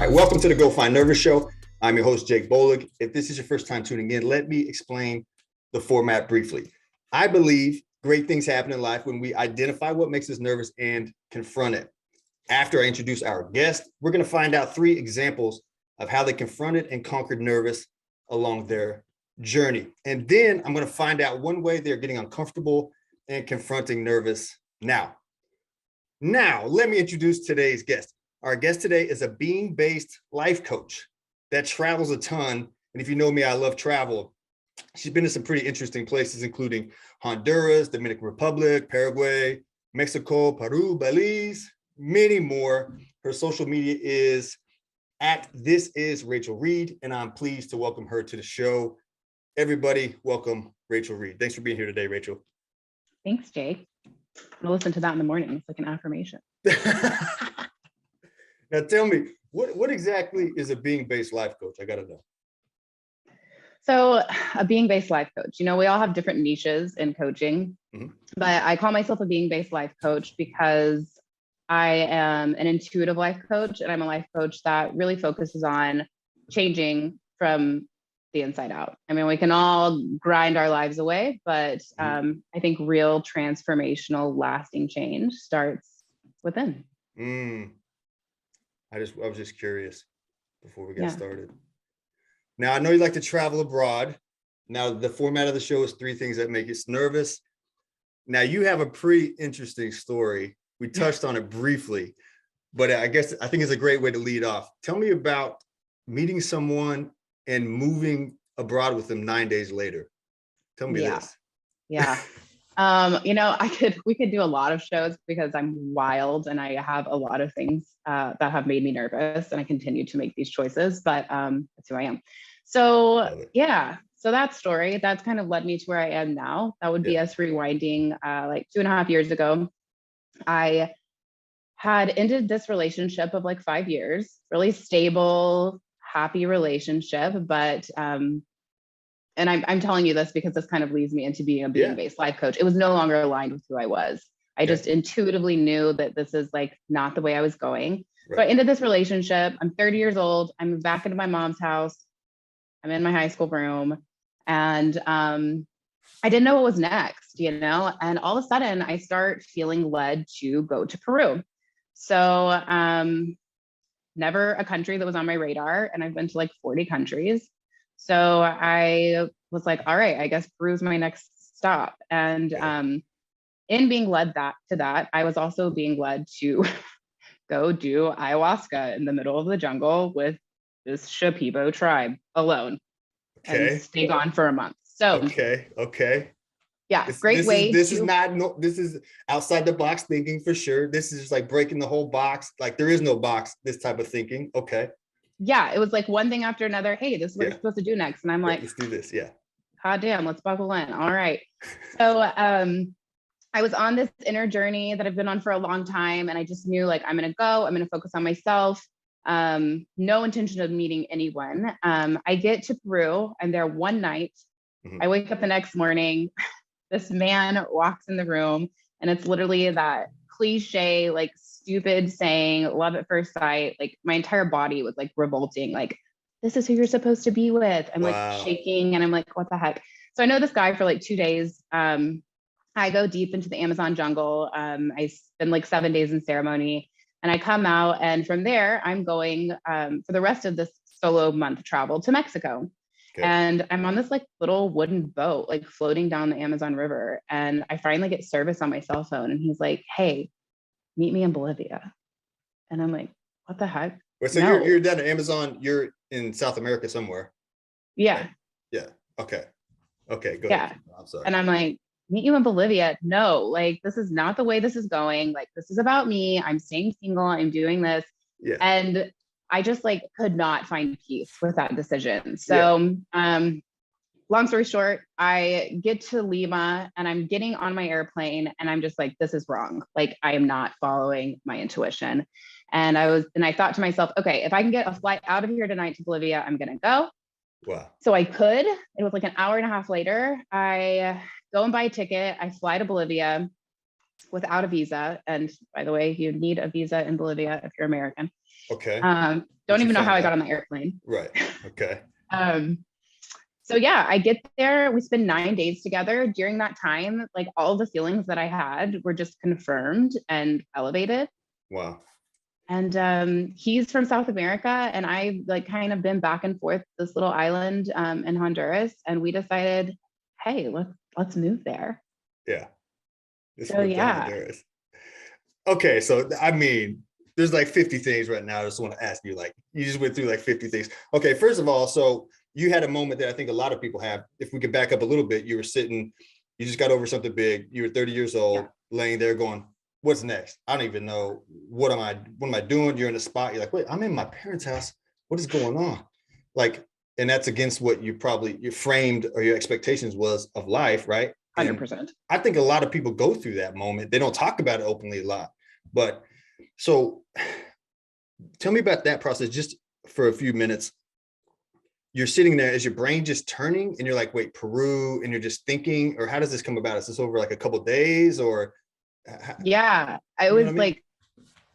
All right, welcome to the Go Find Nervous Show. I'm your host, Jake Bolig. If this is your first time tuning in, let me explain the format briefly. I believe great things happen in life when we identify what makes us nervous and confront it. After I introduce our guest, we're going to find out 3 examples of how they confronted and conquered nervous along their journey. And then I'm going to find out one way they're getting uncomfortable and confronting nervous now. Now, let me introduce today's guest. Our guest today is a being-based life coach that travels a ton. And if you know me, I love travel. She's been to some pretty interesting places, including Honduras, Dominican Republic, Paraguay, Mexico, Peru, Belize, many more. Her social media is at This Is Rachael Reed, and I'm pleased to welcome her to the show. Everybody, welcome Rachael Reed. Thanks for being here today, Rachael. Thanks, Jake. I'm gonna listen to that in the morning. It's like an affirmation. Now tell me, what exactly is a being-based life coach? I gotta know. So a being-based life coach, we all have different niches in coaching, but I call myself a being-based life coach because I am an intuitive life coach, and I'm a life coach that really focuses on changing from the inside out. I mean, we can all grind our lives away, but I think real transformational, lasting change starts within. I was just curious before we get started. Now, I know you like to travel abroad. Now, the format of the show is 3 things that make us nervous. Now, you have a pretty interesting story. We touched on it briefly, but I think it's a great way to lead off. Tell me about meeting someone and moving abroad with them 9 days later. Tell me this. Yeah. We could do a lot of shows because I'm wild and I have a lot of things that have made me nervous, and I continue to make these choices, but that's who I am. So so that story, that's kind of led me to where I am now. That would be us rewinding like 2.5 years ago. I had ended this relationship of like 5 years, really stable, happy relationship, but and I'm telling you this because this kind of leads me into being a being-based life coach. It was no longer aligned with who I was. I just intuitively knew that this is like not the way I was going. Right. So I ended this relationship. I'm 30 years old. I'm back into my mom's house. I'm in my high school room, and I didn't know what was next, and all of a sudden I start feeling led to go to Peru. So never a country that was on my radar, and I've been to like 40 countries. So I was like, all right, I guess Peru's my next stop. And in being led to that, I was also being led to go do ayahuasca in the middle of the jungle with this Shipibo tribe alone and stay gone for a month. So yeah, this is outside the box thinking for sure. This is just like breaking the whole box. Like there is no box, this type of thinking. Yeah, it was like one thing after another. Hey, this is what you're supposed to do next. And I'm like, let's do this. God damn, let's buckle in. All right. So I was on this inner journey that I've been on for a long time. And I just knew like, I'm going to go, I'm going to focus on myself. No intention of meeting anyone. I get to Peru. I'm there one night. I wake up the next morning. This man walks in the room, and it's literally that cliche, like stupid saying, love at first sight. Like my entire body was like revolting. Like, this is who you're supposed to be with. I'm like shaking, and I'm like, what the heck? So I know this guy for like 2 days. I go deep into the Amazon jungle. I spend like 7 days in ceremony, and I come out. And from there, I'm going for the rest of this solo month travel to Mexico. And I'm on this like little wooden boat, like floating down the Amazon River. And I finally get service on my cell phone. And he's like, hey, meet me in Bolivia. And I'm like, what the heck? So you're down to Amazon. You're in South America somewhere. Yeah. Yeah. Okay. Go ahead. I'm sorry. And I'm like, meet you in Bolivia. No, like, this is not the way this is going. Like, this is about me. I'm staying single. I'm doing this. Yeah. And I just like could not find peace with that decision. So, long story short, I get to Lima and I'm getting on my airplane and I'm just like, this is wrong. Like, I am not following my intuition. And I thought to myself, okay, if I can get a flight out of here tonight to Bolivia, I'm going to go. Wow. So I could. It was like an hour and a half later. I go and buy a ticket. I fly to Bolivia. without a visa. And by the way, you need a visa in Bolivia if you're American. Okay. Don't even know how I got on the airplane. Right. Okay. So yeah, I get there. We spend 9 days together. During that time, like all the feelings that I had were just confirmed and elevated. Wow. And he's from South America, and I like kind of been back and forth this little island in Honduras, and we decided, hey, let's move there. Yeah. So yeah. Honduras. Okay, so I mean, there's like 50 things right now. I just want to ask you, like, you just went through like 50 things. Okay, first of all, so you had a moment that I think a lot of people have. If we could back up a little bit, you were sitting, you just got over something big. You were 30 years old, laying there going, what's next? I don't even know. What am I doing? You're in a spot. You're like, wait, I'm in my parents' house. What is going on? Like, and that's against what you framed or your expectations was of life, right? 100%. I think a lot of people go through that moment. They don't talk about it openly a lot. But so tell me about that process just for a few minutes. You're sitting there, is your brain just turning and you're like, wait, Peru, and you're just thinking, or how does this come about? Is this over like a couple of days or? Yeah, I was like,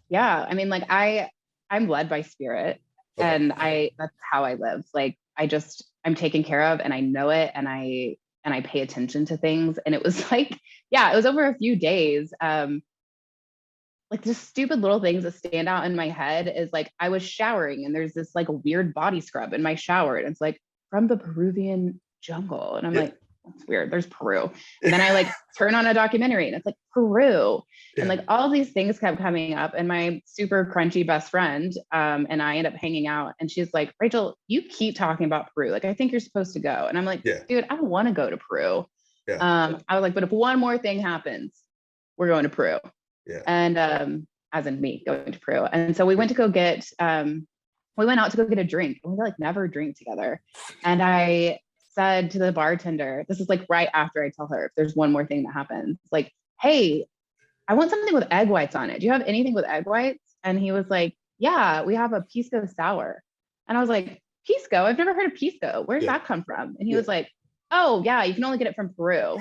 yeah, I mean, like I'm led by spirit, and that's how I live. Like I'm taken care of, and I know it, and I pay attention to things. And it was like, yeah, it was over a few days. Like just stupid little things that stand out in my head is like, I was showering and there's this like weird body scrub in my shower. And it's like from the Peruvian jungle. And I'm like, that's weird. There's Peru. And then I like turn on a documentary and it's like Peru. And like all these things kept coming up. And my super crunchy best friend and I end up hanging out. And she's like, Rachel, you keep talking about Peru. Like, I think you're supposed to go. And I'm like, dude, I don't want to go to Peru. I was like, but if one more thing happens, we're going to Peru. And as in me going to Peru. And so we went to go get, we went out to go get a drink. We like never drink together. And I said to the bartender, this is like right after I tell her, if there's one more thing that happens, like, hey, I want something with egg whites on it. Do you have anything with egg whites? And he was like, yeah, we have a pisco sour. And I was like, pisco? I've never heard of pisco. Where did that come from? And he was like, oh yeah, you can only get it from Peru.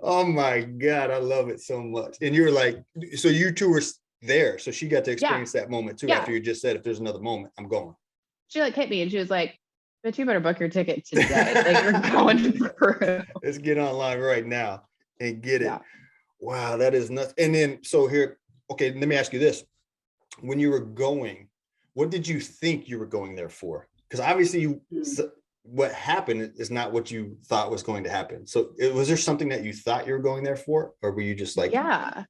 Oh my God, I love it so much. And you're like, so you two were there. So she got to experience that moment too, after you just said, if there's another moment, I'm going. She like hit me and she was like, but you better book your ticket today. Like you're going to Peru. Let's get online right now and get it. Yeah. Wow, that is nuts. And then, so here, okay, let me ask you this. When you were going, what did you think you were going there for? Because obviously what happened is not what you thought was going to happen. So was there something that you thought you were going there for? Or were you just like, yeah,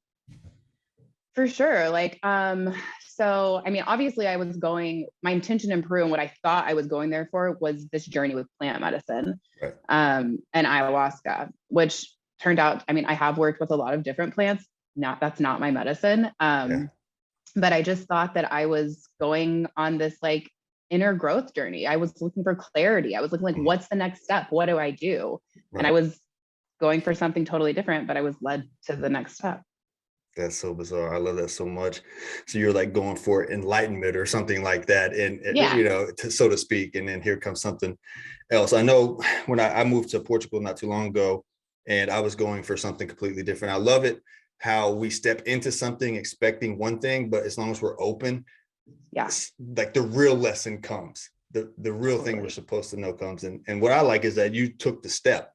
for sure. Like, so, I mean, obviously I was going, my intention in Peru and what I thought I was going there for was this journey with plant medicine, and ayahuasca, which turned out, I mean, I have worked with a lot of different plants. That's not my medicine. But I just thought that I was going on this like inner growth journey. I was looking for clarity. I was looking like, what's the next step? What do I do? And I was going for something totally different, but I was led to the next step. That's so bizarre. I love that so much. So you're like going for enlightenment or something like that, and you know, so to speak. And then here comes something else. I know when I moved to Portugal not too long ago, and I was going for something completely different. I love it how we step into something expecting one thing, but as long as we're open, like the real lesson comes. The real thing we're supposed to know comes. And what I like is that you took the step.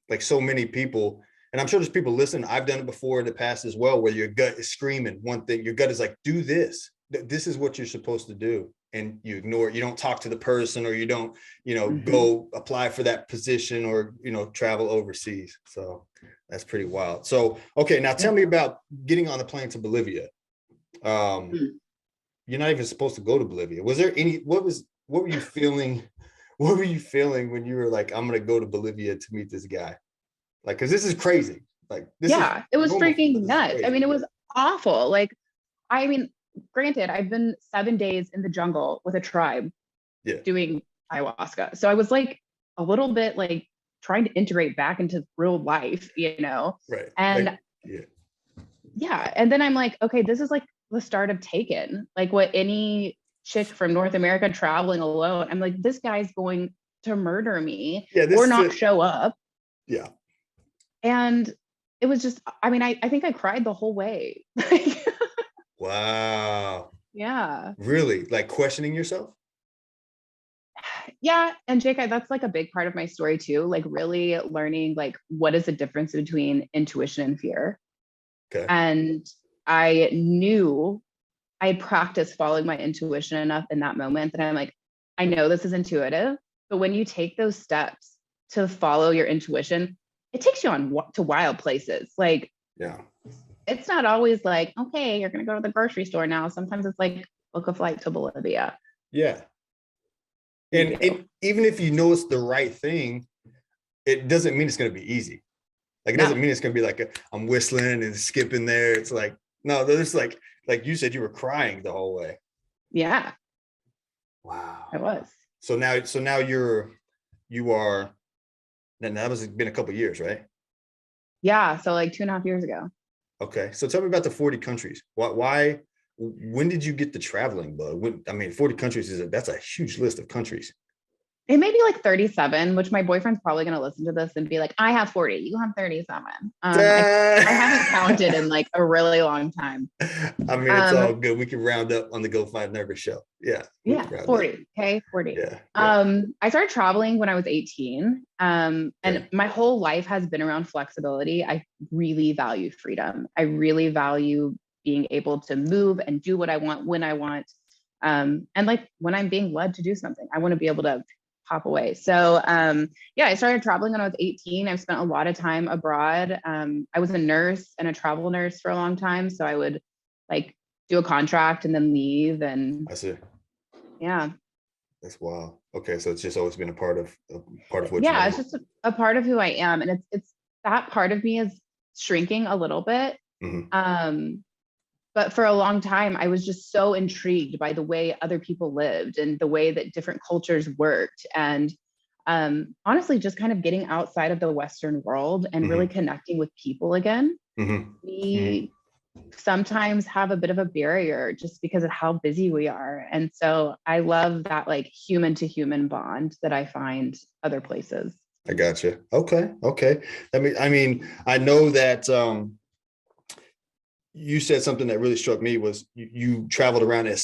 Like so many people, and I'm sure there's people listening, I've done it before in the past as well, where your gut is screaming one thing. Your gut is like, do this. This is what you're supposed to do. And you ignore it. You don't talk to the person, or you don't, you know, go apply for that position, or, you know, travel overseas. So that's pretty wild. So, okay, now tell me about getting on the plane to Bolivia. You're not even supposed to go to Bolivia. Was there any, what were you feeling? What were you feeling when you were like, I'm going to go to Bolivia to meet this guy? Like, cause this is crazy. Like, it was freaking nuts. I mean, it was awful. Like, I mean, granted, I've been 7 days in the jungle with a tribe doing ayahuasca. So I was like a little bit like trying to integrate back into real life, you know? Right. And and then I'm like, okay, this is like the start of Taken. Like what any chick from North America traveling alone, I'm like, this guy's going to murder me or not show up. Yeah. And it was just, I mean, I think I cried the whole way. Wow. Yeah. Really? Like questioning yourself? Yeah. And Jake, that's like a big part of my story too. Like really learning like what is the difference between intuition and fear. Okay. And I knew I had practiced following my intuition enough in that moment that I'm like, I know this is intuitive, but when you take those steps to follow your intuition, it takes you on to wild places. Like, Yeah. it's not always like, okay, you're going to go to the grocery store now. Sometimes it's like, book a flight to Bolivia. Yeah. You And do. even if you know it's the right thing, it doesn't mean it's going to be easy. Like, it No. doesn't mean it's going to be like I'm whistling and skipping there. It's like, no, there's like you said, you were crying the whole way. Yeah, Wow. I was. So now you are, then that was been a couple of years, right? Yeah. So like 2.5 years ago. Okay. So tell me about the 40 countries. Why, when did you get the traveling bug? I mean, 40 countries that's a huge list of countries. It may be like 37, which my boyfriend's probably going to listen to this and be like, I have 40, you have 37. I haven't counted in like a really long time. I mean, it's all good. We can round up on the Go Find Nervous show. Yeah. Yeah, 40. Up. Okay, 40. Yeah. I started traveling when I was 18. And my whole life has been around flexibility. I really value freedom. I really value being able to move and do what I want when I want. And like when I'm being led to do something, I want to be able to hop away. So yeah, I started traveling when I was 18. I've spent a lot of time abroad. I was a nurse and a travel nurse for a long time. So I would like do a contract and then leave. And I see. yeah. That's wild. Okay. So it's just always been a part of what Yeah, you it's just a part of who I am. And it's that part of me is shrinking a little bit. Mm-hmm. But for a long time, I was just so intrigued by the way other people lived and the way that different cultures worked. And honestly, just kind of getting outside of the Western world and really connecting with people again. We sometimes have a bit of a barrier just because of how busy we are. And so I love that like human to human bond that I find other places. I gotcha. Okay. I mean, I know that you said something that really struck me was you traveled around and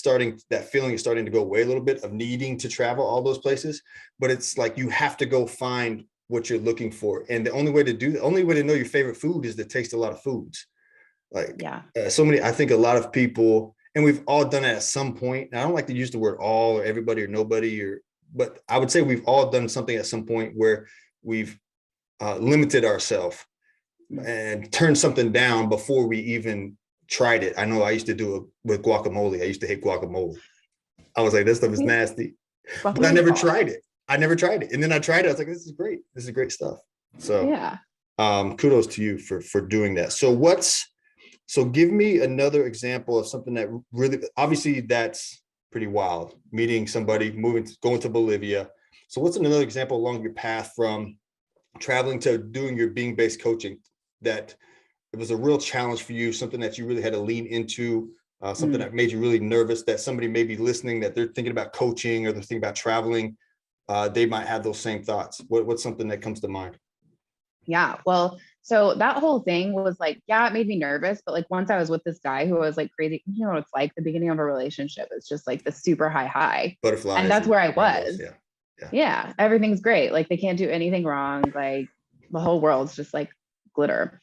that feeling is starting to go away a little bit of needing to travel all those places, but it's like you have to go find what you're looking for. And the only way to know your favorite food is to taste a lot of foods. Like I think a lot of people, and we've all done it at some point. And I don't like to use the word all or everybody or nobody, but I would say we've all done something at some point where we've limited ourselves and turned something down before we even tried it. I know I used to do it with guacamole. I used to hate guacamole. I was like, this stuff is nasty, but I never tried it. And then I tried it. I was like, this is great. This is great stuff. So yeah. Kudos to you for doing that. So give me another example of something that really, obviously that's pretty wild. Meeting somebody, going to Bolivia. So what's another example along your path from traveling to doing your being-based coaching that it was a real challenge for you, something that you really had to lean into, something that made you really nervous, that somebody may be listening, that they're thinking about coaching or they're thinking about traveling, they might have those same thoughts. What's something that comes to mind? Yeah, well, so that whole thing was like, yeah, it made me nervous. But like once I was with this guy who was like crazy, you know what it's like, the beginning of a relationship. It's just like the super high. Butterflies. And that's where I was. Yeah. Yeah, everything's great. Like they can't do anything wrong. Like the whole world's just like glitter.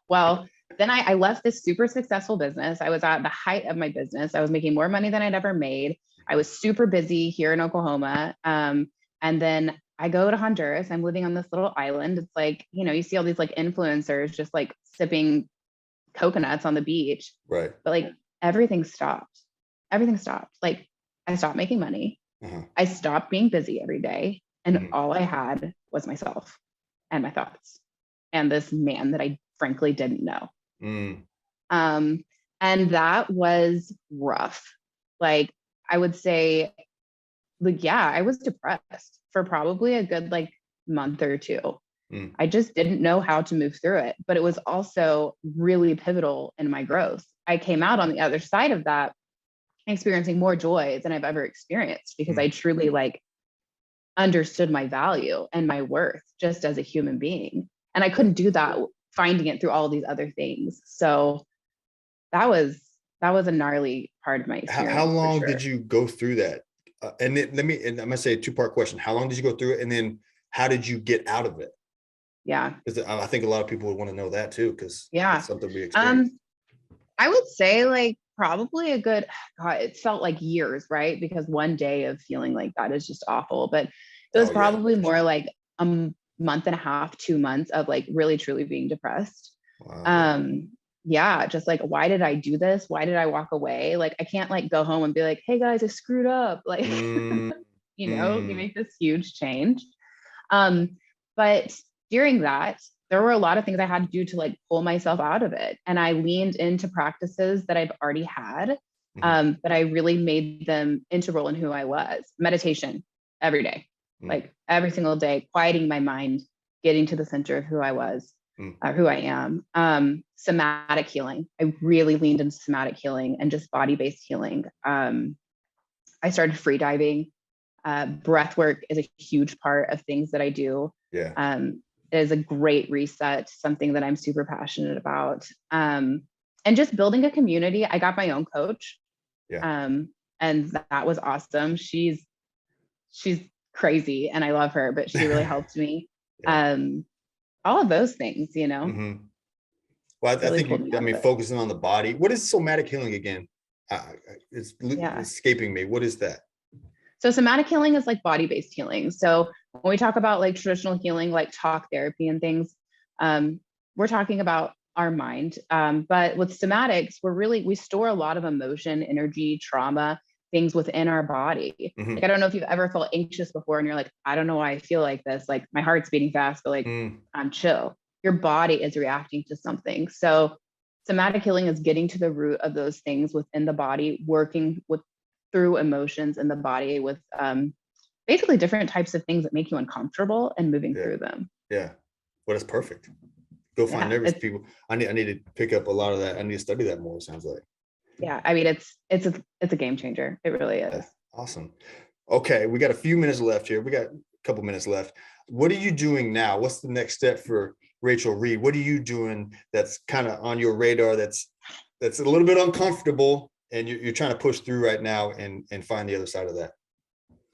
Well, then I left this super successful business. I was at the height of my business. I was making more money than I'd ever made. I was super busy here in Oklahoma. And then I go to Honduras. I'm living on this little island. It's like, you see all these like influencers just like sipping coconuts on the beach. Right. But like everything stopped. Everything stopped. Like I stopped making money. I stopped being busy every day. And all I had was myself and my thoughts and this man that I frankly didn't know. And that was rough. Like I would say, like, yeah, I was depressed for probably a good like month or two. I just didn't know how to move through it, but it was also really pivotal in my growth. I came out on the other side of that experiencing more joy than I've ever experienced because I truly like understood my value and my worth just as a human being. And I couldn't do that, finding it through all these other things. So that was a gnarly part of my experience. How long did you go through that? And then and I'm gonna say a two-part question. How long did you go through it? And then how did you get out of it? Yeah. Because I think a lot of people would want to know that too, because yeah, it's something we experience. I would say like probably a good, God, it felt like years, right? Because one day of feeling like that is just awful. But it was probably more like a month and a half, 2 months of like really truly being depressed. Wow. Yeah, just like, why did I do this? Why did I walk away? Like, I can't like go home and be like, hey guys, I screwed up. Like, you make this huge change. But during that, there were a lot of things I had to do to like pull myself out of it. And I leaned into practices that I've already had, but I really made them integral in who I was. Meditation every day, like every single day, quieting my mind, getting to the center of who I was, who I am. Somatic healing. I really leaned into somatic healing and just body-based healing. I started free diving. Breath work is a huge part of things that I do. Yeah. It is a great reset, something that I'm super passionate about. And just building a community. I got my own coach. Yeah. And that was awesome. She's crazy and I love her, but she really helped me. Yeah. All of those things, you know. Well, I think focusing on the body. What is somatic healing again? It's escaping me. What is that? So somatic healing is like body-based healing. So when we talk about like traditional healing, like talk therapy and things, we're talking about our mind. But with somatics, we store a lot of emotion, energy, trauma, things within our body. Like, I don't know if you've ever felt anxious before and you're like, I don't know why I feel like this. Like my heart's beating fast, but like I'm chill. Your body is reacting to something. So somatic healing is getting to the root of those things within the body, working through emotions in the body with basically different types of things that make you uncomfortable and moving through them. Yeah. Well, that's perfect. Go find nervous people. I need to pick up a lot of that. I need to study that more, it sounds like. Yeah. I mean, it's a game changer. It really is. Yeah. Awesome. Okay. We got a few minutes left here. We got a couple minutes left. What are you doing now? What's the next step for Rachael Reed? What are you doing that's kind of on your radar that's a little bit uncomfortable and you're trying to push through right now and find the other side of that?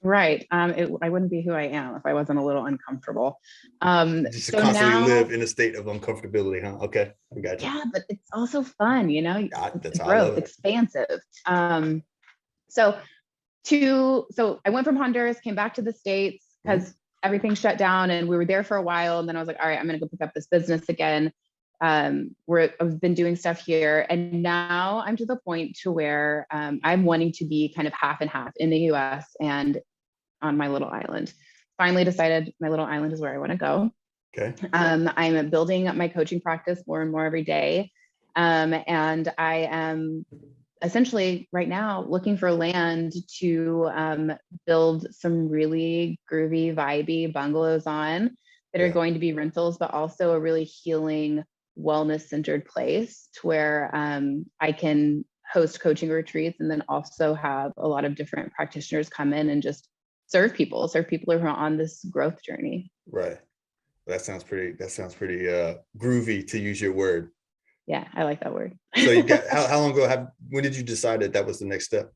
Right. I wouldn't be who I am if I wasn't a little uncomfortable. Just so constantly live in a state of uncomfortability, huh? Okay, I got you. Yeah, but it's also fun, you know. That's growth, expansive. So I went from Honduras, came back to the States because everything shut down, and we were there for a while. And then I was like, all right, I'm gonna go pick up this business again. I've been doing stuff here, and now I'm to the point to where I'm wanting to be kind of half and half in the US and on my little island. Finally decided my little island is where I want to go. Okay. I'm building up my coaching practice more and more every day. And I am essentially right now looking for land to build some really groovy, vibey bungalows on that are going to be rentals, but also a really healing, wellness-centered place to where I can host coaching retreats and then also have a lot of different practitioners come in and just serve people who are on this growth journey. Right. That sounds pretty groovy, to use your word. Yeah, I like that word. So you got how long ago when did you decide that was the next step?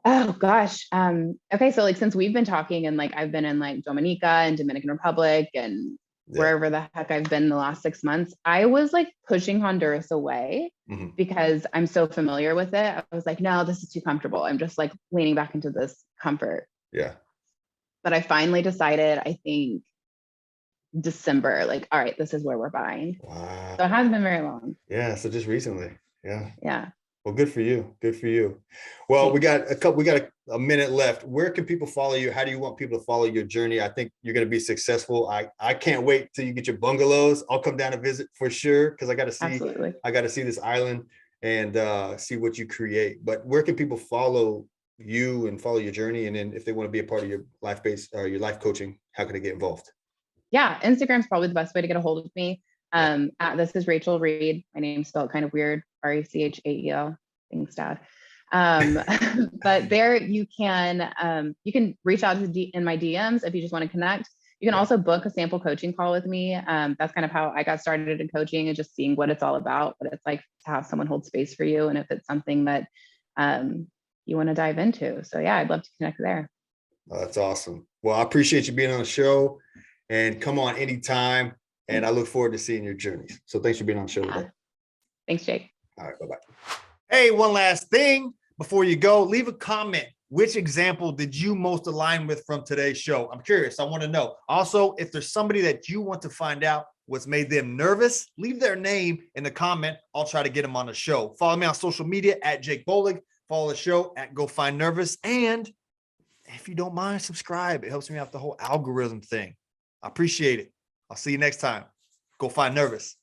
Oh gosh. Okay, so like since we've been talking and like I've been in like Dominica and Dominican Republic and wherever the heck I've been the last 6 months, I was like pushing Honduras away because I'm so familiar with it. I was like, no, this is too comfortable. I'm just like leaning back into this comfort. Yeah. But I finally decided, I think December, like, all right, this is where we're buying. Wow. So it hasn't been very long. Yeah. So just recently. Yeah. Yeah. Well, good for you. Good for you. Well, we got a minute left. Where can people follow you? How do you want people to follow your journey? I think you're going to be successful. I can't wait till you get your bungalows. I'll come down and visit for sure, because I got to see this island and see what you create. But where can people follow you and follow your journey? And then if they want to be a part of your life-based or your life coaching, how can they get involved? Yeah, Instagram's probably the best way to get a hold of me. This is Rachael Reed. My name's spelled kind of weird, Rachael. Thanks, Dad. But there you can reach out in my DMs if you just want to connect. You can also book a sample coaching call with me. That's kind of how I got started in coaching, and just seeing what it's all about, what it's like to have someone hold space for you, and if it's something that you want to dive into. So yeah, I'd love to connect there. Oh, that's awesome. Well, I appreciate you being on the show, and come on anytime. And I look forward to seeing your journeys. So thanks for being on the show today. Thanks, Jake. All right, bye-bye. Hey, one last thing before you go, leave a comment. Which example did you most align with from today's show? I'm curious. I want to know. Also, if there's somebody that you want to find out what's made them nervous, leave their name in the comment. I'll try to get them on the show. Follow me on social media at Jake Bolig. Follow the show at Go Find Nervous. And if you don't mind, subscribe. It helps me out the whole algorithm thing. I appreciate it. I'll see you next time. Go Find Nervous.